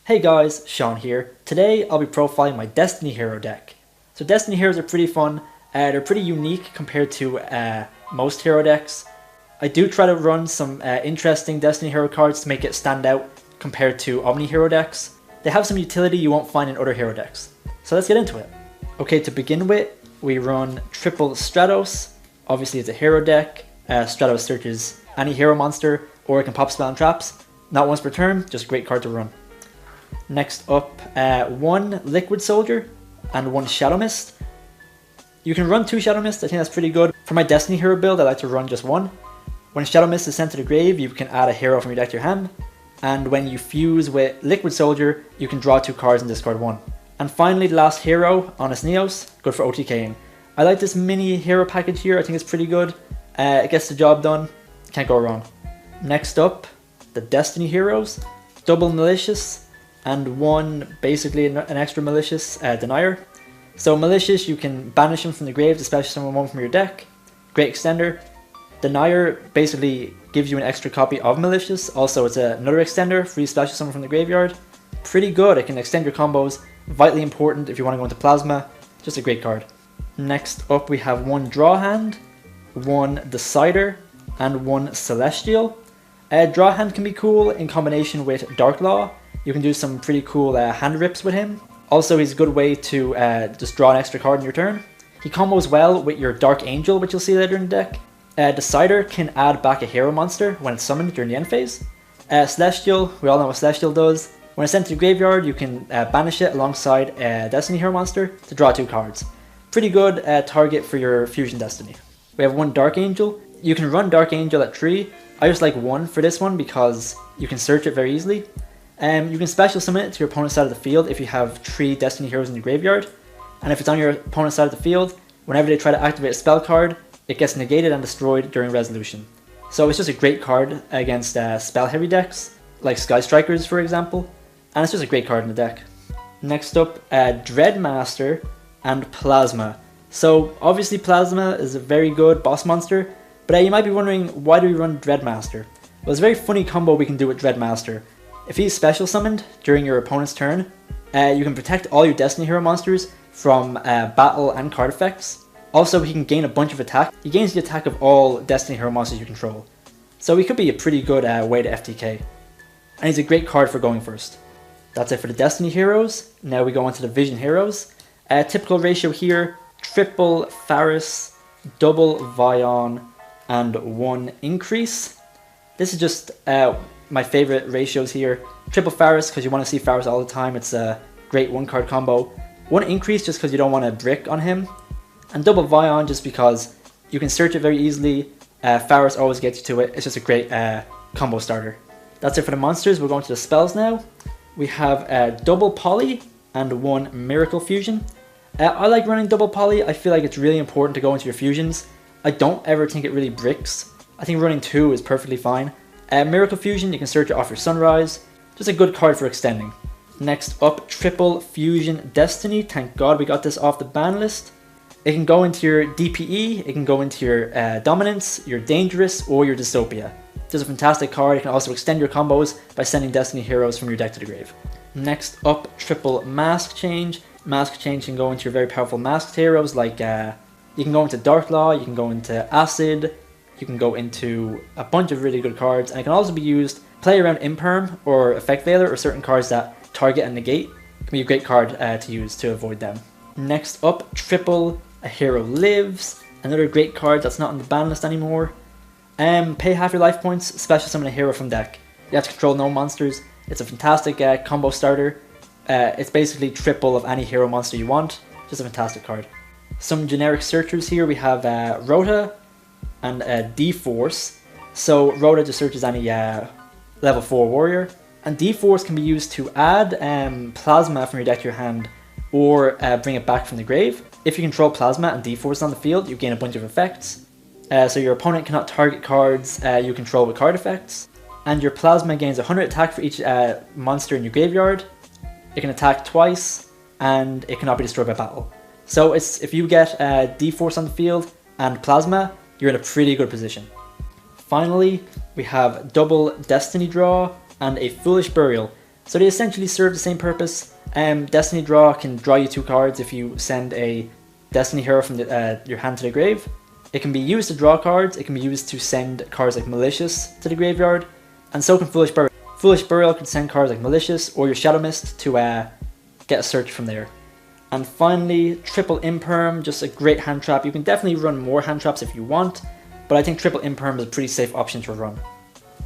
Hey guys, Sean here. Today I'll be profiling my Destiny Hero deck. So Destiny Heroes are pretty fun. They're pretty unique compared to most hero decks. I do try to run some interesting Destiny Hero cards to make it stand out compared to Omni Hero decks. They have some utility you won't find in other hero decks. So let's get into it. Okay, to begin with, we run triple Stratos. Obviously it's a hero deck. Stratos searches any hero monster, or it can pop spell and traps. Not once per turn, just a great card to run. Next up, one Liquid Soldier and one Shadow Mist. You can run two Shadow Mist, I think that's pretty good. For my Destiny Hero build, I like to run just one. When Shadow Mist is sent to the grave, you can add a hero from your deck to your hand. And when you fuse with Liquid Soldier, you can draw two cards and discard one. And finally, the last hero, Honest Neos, good for OTKing. I like this mini hero package here, I think it's pretty good. It gets the job done, can't go wrong. Next up, the Destiny Heroes, double Malicious, and one basically an extra Malicious Denier. So Malicious, you can banish him from the grave to special summon one from your deck. Great extender. Denier basically gives you an extra copy of Malicious. Also, it's another extender, free special summon from the graveyard. Pretty good, it can extend your combos. Vitally important if you want to go into Plasma. Just a great card. Next up, we have one Draw Hand, one Decider, and one Celestial. Draw Hand can be cool in combination with Dark Law. You can do some pretty cool hand rips with him. Also, he's a good way to just draw an extra card in your turn. He combos well with your Dark Angel, which you'll see later in the deck. Decider can add back a hero monster when it's summoned during the end phase. Celestial, we all know what Celestial does. When it's sent to the graveyard, you can banish it alongside a Destiny Hero monster to draw two cards. Pretty good target for your Fusion Destiny. We have one Dark Angel. You can run Dark Angel at 3. I just like one for this one because you can search it very easily. You can special summon it to your opponent's side of the field if you have 3 Destiny Heroes in your graveyard. And if it's on your opponent's side of the field, whenever they try to activate a spell card, it gets negated and destroyed during resolution. So it's just a great card against spell heavy decks, like Sky Strikers for example. And it's just a great card in the deck. Next up, Dreadmaster and Plasma. So obviously Plasma is a very good boss monster, but you might be wondering, why do we run Dreadmaster? Well, it's a very funny combo we can do with Dreadmaster. If he's special summoned during your opponent's turn, you can protect all your Destiny Hero monsters from battle and card effects. Also, he can gain a bunch of attack. He gains the attack of all Destiny Hero monsters you control. So he could be a pretty good way to FTK. And he's a great card for going first. That's it for the Destiny Heroes. Now we go on to the Vision Heroes. Typical ratio here, triple Pharros, double Vion, and one Increase. This is just my favorite ratios here. Triple Pharros because you want to see Pharros all the time. It's a great one card combo. One Increase just because you don't want to brick on him. And double Vion just because you can search it very easily. Pharros always gets you to it. It's just a great combo starter. That's it for the monsters. We're going to the spells now. We have double Poly and one Miracle Fusion. I like running double Poly. I feel like it's really important to go into your fusions. I don't ever think it really bricks. I think running 2 is perfectly fine. Miracle Fusion, you can search it off your Sunrise. Just a good card for extending. Next up, triple Fusion Destiny. Thank God we got this off the ban list. It can go into your DPE, it can go into your Dominance, your Dangerous, or your Dystopia. Just a fantastic card. You can also extend your combos by sending Destiny Heroes from your deck to the grave. Next up, triple Mask Change. Mask Change can go into your very powerful masked heroes like you can go into Dark Law, you can go into Acid, you can go into a bunch of really good cards, and it can also be used play around Imperm or Effect Veiler or certain cards that target and negate. It can be a great card to use to avoid them. Next up, triple A Hero Lives, another great card that's not on the ban list anymore. Pay half your life points, special summon a hero from deck. You have to control no monsters. It's a fantastic combo starter. It's basically triple of any hero monster you want. Just a fantastic card. Some generic searchers here. We have Rota and D-Force. So Rota just searches any level 4 warrior. And D-Force can be used to add Plasma from your deck to your hand or bring it back from the grave. If you control Plasma and D-Force on the field, you gain a bunch of effects. So your opponent cannot target cards you control with card effects. And your Plasma gains 100 attack for each monster in your graveyard. It can attack twice, and it cannot be destroyed by battle. So if you get D-Force on the field and Plasma, you're in a pretty good position. Finally, we have double Destiny Draw and a Foolish Burial. So they essentially serve the same purpose. Destiny Draw can draw you 2 cards if you send a Destiny Hero from your hand to the grave. It can be used to draw cards, it can be used to send cards like Malicious to the graveyard, and so can Foolish Burial. Foolish Burial can send cards like Malicious or your Shadow Mist to get a search from there. And finally, Triple Imperm, just a great hand trap. You can definitely run more hand traps if you want, but I think Triple Imperm is a pretty safe option to run.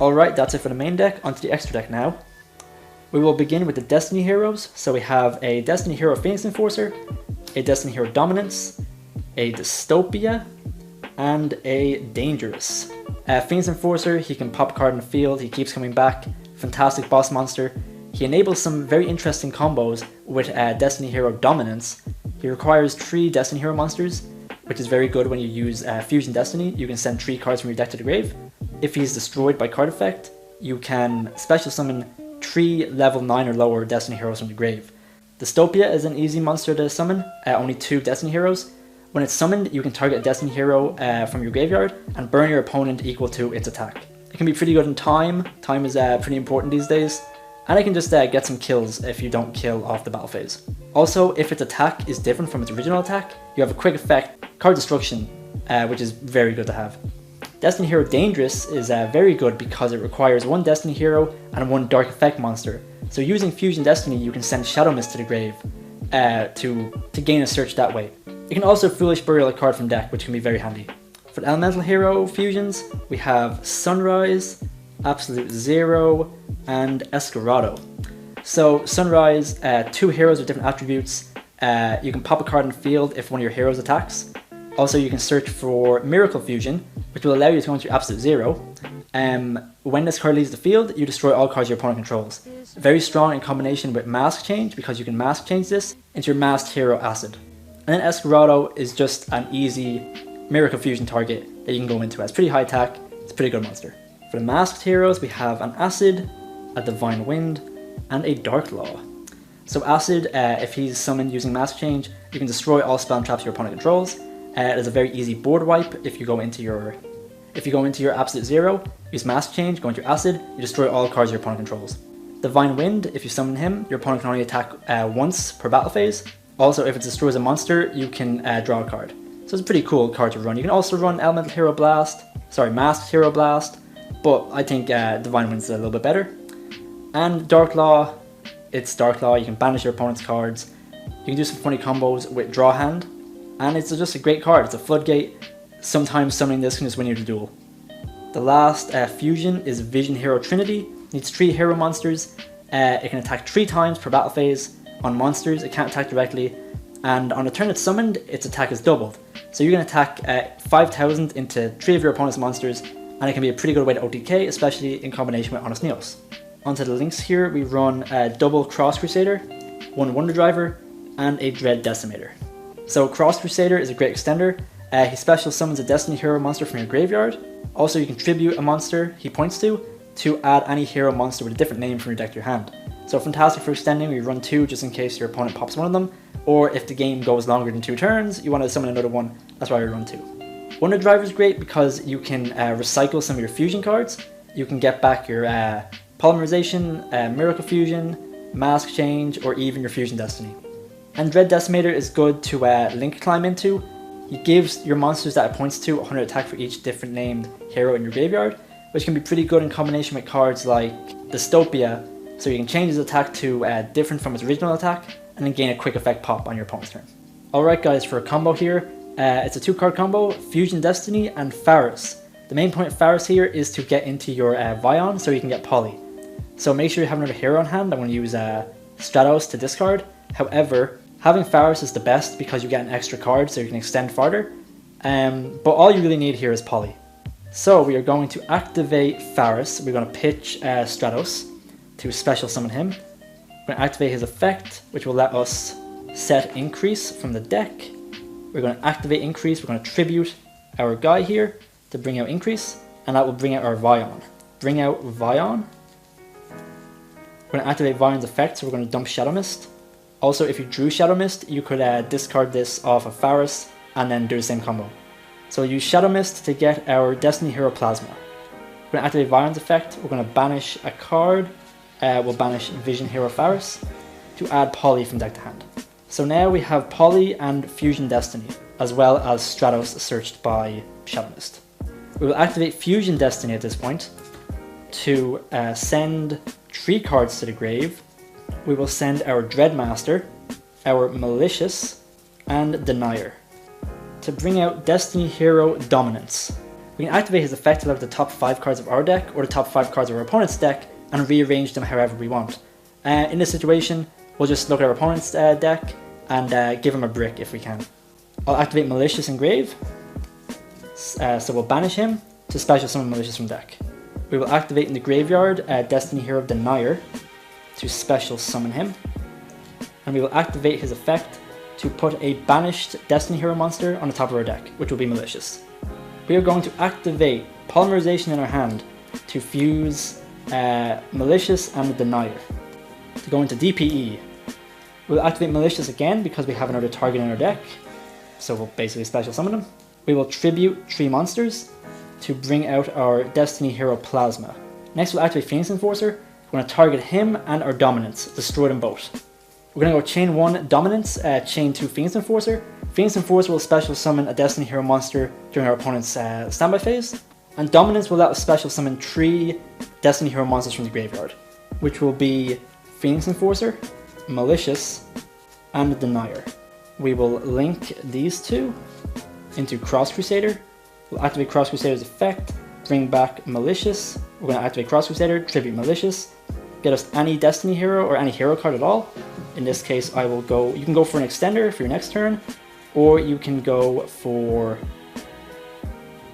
Alright, that's it for the main deck. Onto the extra deck now. We will begin with the Destiny Heroes. So we have a Destiny Hero Phoenix Enforcer, a Destiny Hero Dominance, a Dystopia, and a Dangerous. Phoenix Enforcer, he can pop a card in the field, he keeps coming back, fantastic boss monster. He enables some very interesting combos with Destiny Hero Dominance. He requires 3 Destiny Hero monsters, which is very good when you use Fusion Destiny. You can send 3 cards from your deck to the grave. If he's destroyed by card effect, you can special summon 3 level 9 or lower Destiny Heroes from the grave. Dystopia is an easy monster to summon, only 2 Destiny Heroes. When it's summoned, you can target a Destiny Hero from your graveyard and burn your opponent equal to its attack. It can be pretty good in time. Time is pretty important these days. And it can just get some kills if you don't kill off the battle phase. Also, if its attack is different from its original attack, you have a quick effect, card destruction, which is very good to have. Destiny Hero Dangerous is very good because it requires 1 Destiny Hero and 1 Dark Effect monster. So using Fusion Destiny, you can send Shadow Mist to the grave to gain a search that way. You can also Foolish Burial a card from deck, which can be very handy. For the Elemental Hero fusions, we have Sunrise, Absolute Zero, and Escarado. So Sunrise, 2 heroes with different attributes. You can pop a card in the field if one of your heroes attacks. Also, you can search for Miracle Fusion, which will allow you to go into your Absolute Zero. When this card leaves the field, you destroy all cards your opponent controls. Very strong in combination with Mask Change, because you can Mask Change this into your Masked Hero Acid. And then Escarado is just an easy Miracle Fusion target that you can go into. It's pretty high attack, it's a pretty good monster. For the Masked Heroes, we have an Acid, a Divine Wind, and a Dark Law. So Acid, if he's summoned using Mask Change, you can destroy all spell and traps your opponent controls. It is a very easy board wipe if you go into your Absolute Zero, use Mask Change, go into your Acid, you destroy all cards your opponent controls. Divine Wind, if you summon him, your opponent can only attack once per battle phase. Also, if it destroys a monster, you can draw a card. So it's a pretty cool card to run. You can also run Masked Hero Blast, but I think Divine Wind's a little bit better. And Dark Law, it's Dark Law, you can banish your opponent's cards. You can do some funny combos with Draw Hand, and it's just a great card. It's a floodgate. Sometimes summoning this can just win you the duel. The last fusion is Vision Hero Trinity. It needs 3 hero monsters. It can attack 3 times per battle phase. On monsters, it can't attack directly, and on the turn it's summoned, its attack is doubled. So you can attack 5,000 into 3 of your opponent's monsters, and it can be a pretty good way to OTK, especially in combination with Honest Neos. Onto the links here, we run a double Cross Crusader, 1 Wonder Driver, and a Dread Decimator. So Cross Crusader is a great extender. He special summons a Destiny Hero monster from your graveyard. Also, you can tribute a monster he points to add any hero monster with a different name from your deck to your hand. So fantastic for extending. We run 2 just in case your opponent pops one of them, or if the game goes longer than 2 turns, you want to summon another one, that's why we run 2. Wonder Driver is great because you can recycle some of your fusion cards. You can get back your Polymerization, Miracle Fusion, Mask Change, or even your Fusion Destiny. And Dread Decimator is good to link climb into. He gives your monsters that it points to 100 attack for each different named hero in your graveyard, which can be pretty good in combination with cards like Dystopia, so you can change his attack to different from its original attack, and then gain a quick effect pop on your opponent's turn. Alright guys, for a combo here, it's a 2-card combo, Fusion Destiny and Pharros. The main point of Pharros here is to get into your Vion so you can get Poly. So make sure you have another hero on hand. I'm going to use Stratos to discard. However, having Pharros is the best because you get an extra card so you can extend farther. But all you really need here is Poly. So we are going to activate Pharros. We're going to pitch Stratos to special summon him. We're going to activate his effect, which will let us set Increase from the deck. We're going to activate Increase. We're going to tribute our guy here to bring out Increase, and that will bring out our Vion. Bring out Vion. We're going to activate Vion's effect, so we're going to dump Shadow Mist. Also, if you drew Shadow Mist, you could discard this off of Pharros and then do the same combo. So we'll use Shadow Mist to get our Destiny Hero Plasma. We're going to activate Vion's effect. We're going to banish a card, we'll banish Vision Hero Faris to add Poly from deck to hand. So now we have Poly and Fusion Destiny, as well as Stratos searched by Shadow Mist. We will activate Fusion Destiny at this point to send 3 cards to the grave. We will send our Dreadmaster, our Malicious, and Denier to bring out Destiny Hero Dominance. We can activate his effect to look at the top 5 cards of our deck or the top 5 cards of our opponent's deck and rearrange them however we want. In this situation, we'll just look at our opponent's deck and give him a brick if we can. I'll activate Malicious in grave, so we'll banish him to special summon Malicious from deck. We will activate in the graveyard Destiny Hero Denier to special summon him, and we will activate his effect to put a banished Destiny Hero monster on the top of our deck, which will be Malicious. We are going to activate Polymerization in our hand to fuse Malicious and Denier. To go into DPE, we'll activate Malicious again because we have another target in our deck, so we'll basically special summon him. We will tribute 3 monsters to bring out our Destiny Hero Plasma. Next we'll activate Phoenix Enforcer. We're going to target him and our Dominance, destroy them both. We're going to go chain 1 Dominance, chain 2 Phoenix Enforcer. Phoenix Enforcer will special summon a Destiny Hero monster during our opponent's standby phase, and Dominance will let us special summon 3 Destiny Hero monsters from the graveyard, which will be Phoenix Enforcer, Malicious, and Denier. We will link these 2 into Cross Crusader. We'll activate Cross Crusader's effect, bring back Malicious. We're going to activate Cross Crusader, tribute Malicious, get us any Destiny Hero or any hero card at all. In this case, I will go, you can go for an extender for your next turn, or you can go for,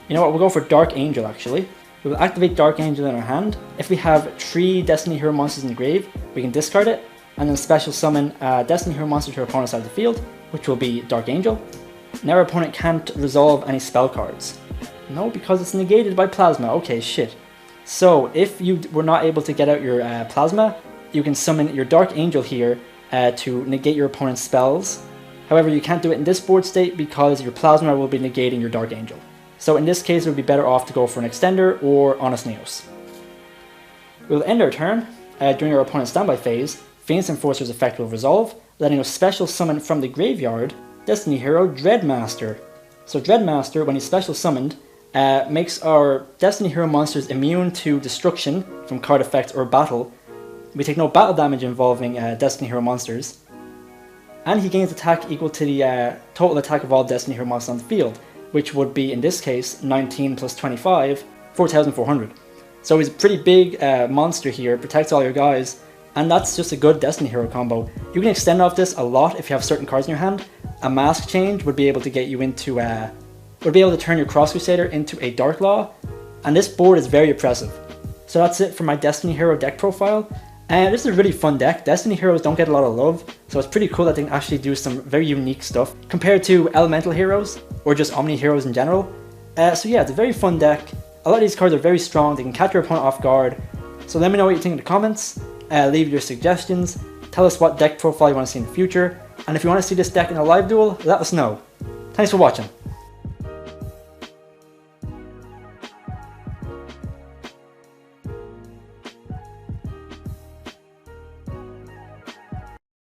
you know what, we'll go for Dark Angel actually. We will activate Dark Angel in our hand. If we have 3 Destiny Hero monsters in the grave, we can discard it, and then special summon a Destiny Hero monster to our opponent's side of the field, which will be Dark Angel. Now our opponent can't resolve any spell cards. No, because it's negated by Plasma. Okay, shit. So, if you were not able to get out your Plasma, you can summon your Dark Angel here to negate your opponent's spells. However, you can't do it in this board state because your Plasma will be negating your Dark Angel. So in this case, it would be better off to go for an extender or Honest Neos. We'll end our turn. During our opponent's standby phase, Phoenix Enforcer's effect will resolve, letting us special summon from the graveyard Destiny Hero Dreadmaster. So Dreadmaster, when he's special summoned, makes our Destiny Hero monsters immune to destruction from card effects or battle. We take no battle damage involving Destiny Hero monsters. And he gains attack equal to the total attack of all Destiny Hero monsters on the field, which would be, in this case, 19 plus 25, 4,400. So he's a pretty big monster here, protects all your guys, and that's just a good Destiny Hero combo. You can extend off this a lot if you have certain cards in your hand. A Mask Change would be able to get you into, would be able to turn your Cross Crusader into a Dark Law, and this board is very oppressive. So that's it for my Destiny Hero deck profile. This is a really fun deck. Destiny Heroes don't get a lot of love, so it's pretty cool that they can actually do some very unique stuff compared to Elemental Heroes or just Omni Heroes in general. So yeah, it's a very fun deck. A lot of these cards are very strong. They can catch your opponent off guard. So let me know what you think in the comments. Leave your suggestions. Tell us what deck profile you want to see in the future. And if you want to see this deck in a live duel, let us know. Thanks for watching.